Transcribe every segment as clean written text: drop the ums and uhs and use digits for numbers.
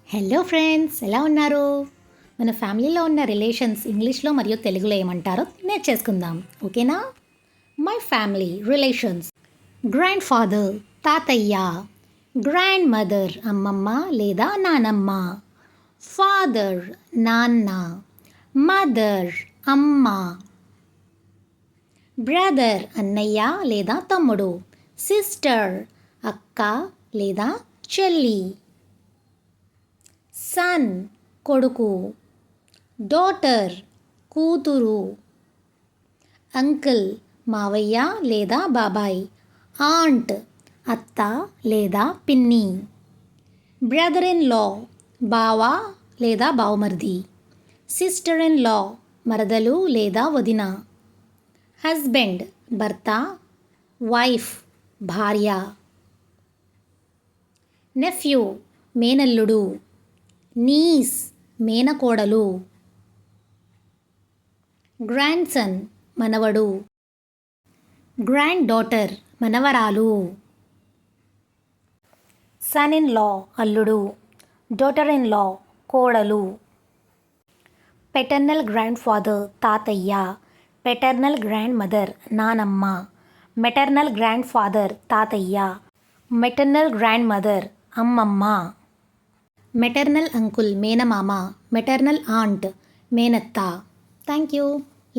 Hello friends, ఎలా ఉన్నారు? మన ఫ్యామిలీలో ఉన్న రిలేషన్స్ ఇంగ్లీష్లో మరియు తెలుగులో ఏమంటారో నేర్చేసుకుందాం. ఓకేనా? My family relations: grand father తాతయ్య, గ్రాండ్ మదర్ అమ్మమ్మ లేదా నానమ్మ, ఫాదర్ నాన్న, మదర్ అమ్మ, బ్రదర్ అన్నయ్య లేదా తమ్ముడు, సిస్టర్ అక్క లేదా చెల్లి, సన్ కొడుకు, డాటర్ కూతురు, అంకుల్ మావయ్య లేదా బాబాయ్, ఆంట్ అత్త లేదా పిన్ని, బ్రదర్ ఇన్ లా బావ లేదా బావమరిది, సిస్టర్ ఇన్ లా మరదలు లేదా వదిన, హస్బెండ్ భర్త, వైఫ్ భార్య, నెఫ్యూ మేనల్లుడు, నీస్ మేనకోడలు, గ్రాండ్ సన్ మనవడు, గ్రాండ్ డాటర్ మనవరాలు, సన్ ఇన్ లా అల్లుడు, డాటర్ ఇన్ లా కోడలు, పెటర్నల్ గ్రాండ్ ఫాదర్ తాతయ్య, పెటర్నల్ గ్రాండ్ మదర్ నానమ్మ, మెటర్నల్ గ్రాండ్ ఫాదర్ తాతయ్య, మెటర్నల్ గ్రాండ్ మదర్ అమ్మమ్మ, మెటర్నల్ అంకుల్ మేనమామ, మెటర్నల్ ఆంట్ మేనత్త. Thank you.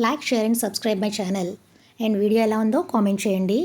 Like, share and subscribe my channel. And video ఎలా ఉందో కామెంట్ చేయండి.